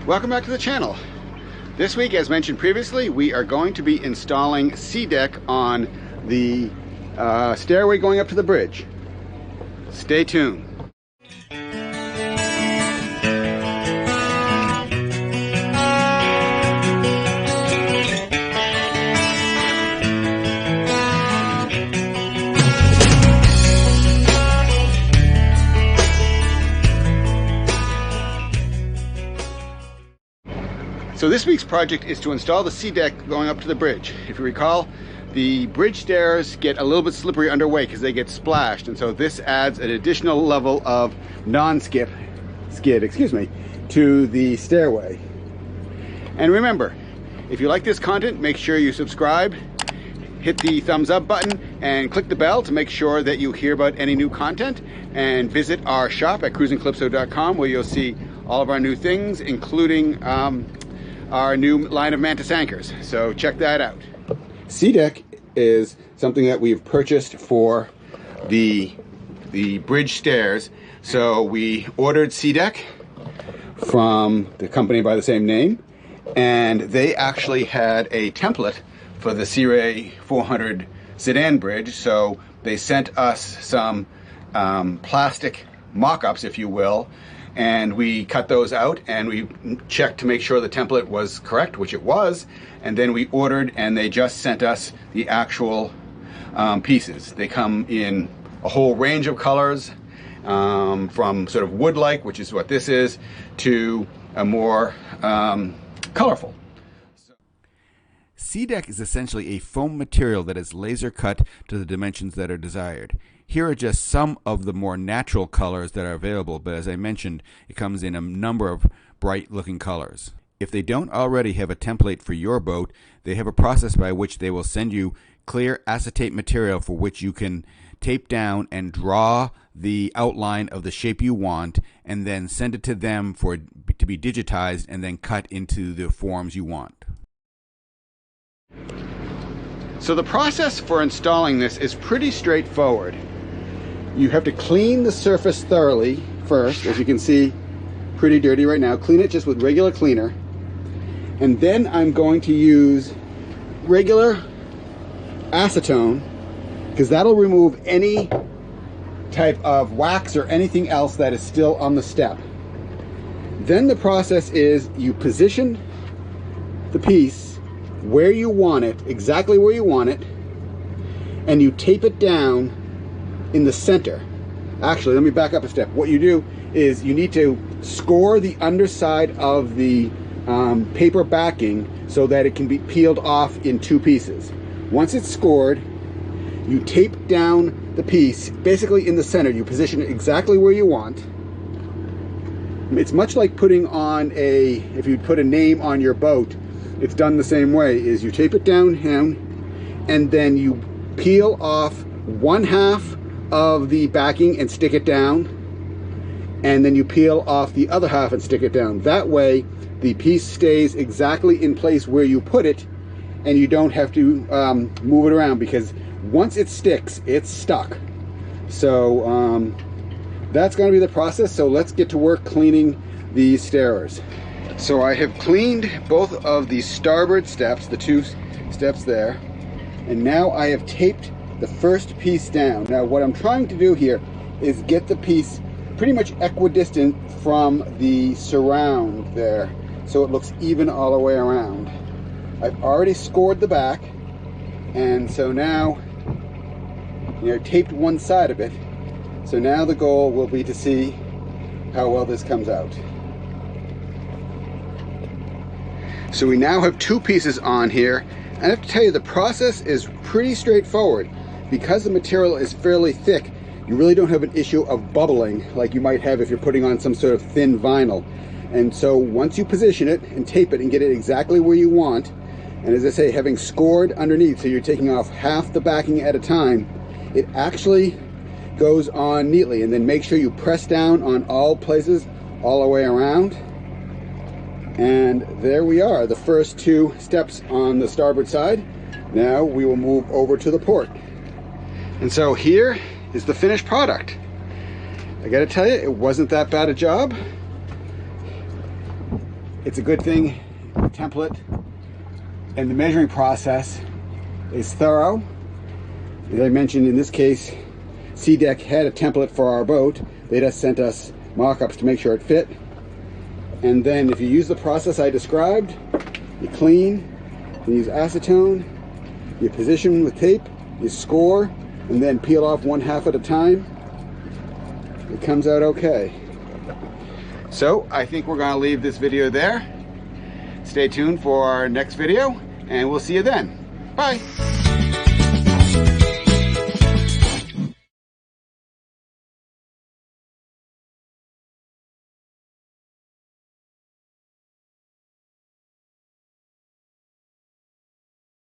Welcome back to the channel. This week, as mentioned previously, we are going to be installing Seadek on the stairway going up to the bridge. Stay tuned. So this week's project is to install the Seadek going up to the bridge. If you recall, the bridge stairs get a little bit slippery underway because they get splashed, and so this adds an additional level of skid, to the stairway. And remember, if you like this content, make sure you subscribe, hit the thumbs up button, and click the bell to make sure that you hear about any new content, and visit our shop at cruisingcalypso.com, where you'll see all of our new things, including our new line of Mantis anchors. So check that out. Seadek is something that we've purchased for the bridge stairs. So we ordered Seadek from the company by the same name, and they actually had a template for the SeaRay 400 Sedan Bridge. So they sent us some plastic mock-ups, if you will, and we cut those out and we checked to make sure the template was correct, which it was, and then we ordered, and they just sent us the actual pieces. They come in a whole range of colors, from sort of wood-like, which is what this is, to a more colorful. Seadek is essentially a foam material that is laser cut to the dimensions that are desired. Here are just some of the more natural colors that are available, but as I mentioned, it comes in a number of bright looking colors. If they don't already have a template for your boat, they have a process by which they will send you clear acetate material for which you can tape down and draw the outline of the shape you want, and then send it to them for it to be digitized and then cut into the forms you want. So the process for installing this is pretty straightforward. You have to clean the surface thoroughly first, as you can see, pretty dirty right now. Clean it just with regular cleaner. And then I'm going to use regular acetone, because that'll remove any type of wax or anything else that is still on the step. Then the process is you position the piece where you want it, exactly where you want it, and you tape it down in the center. Actually, let me back up a step. What you do is you need to score the underside of the paper backing so that it can be peeled off in two pieces. Once it's scored, you tape down the piece basically in the center. You position it exactly where you want. It's much like putting on if you put a name on your boat, it's done the same way. Is you tape it down and then you peel off one half of the backing and stick it down, and then you peel off the other half and stick it down. That way the piece stays exactly in place where you put it, and you don't have to move it around, because once it sticks, it's stuck. So that's going to be the process. So let's get to work cleaning these stairs. So I have cleaned both of the starboard steps, the two steps there, and now I have taped the first piece down. Now what I'm trying to do here is get the piece pretty much equidistant from the surround there, so it looks even all the way around. I've already scored the back, and so now, taped one side of it. So now the goal will be to see how well this comes out. So we now have two pieces on here, and I have to tell you, the process is pretty straightforward. Because the material is fairly thick, you really don't have an issue of bubbling like you might have if you're putting on some sort of thin vinyl. And so once you position it and tape it and get it exactly where you want, and as I say, having scored underneath, so you're taking off half the backing at a time, it actually goes on neatly. And then make sure you press down on all places all the way around. And there we are, the first two steps on the starboard side. Now we will move over to the port. And so here is the finished product. I gotta tell you, it wasn't that bad a job. it's a good thing. The template and the measuring process is thorough. As I mentioned, in this case, Seadek had a template for our boat. They just sent us mock-ups to make sure it fit. And then if you use the process I described, you clean, you use acetone, you position with tape, you score, and then peel off 1/2 at a time. It comes out okay. So I think we're going to leave this video there. Stay tuned for our next video, and we'll see you then. Bye.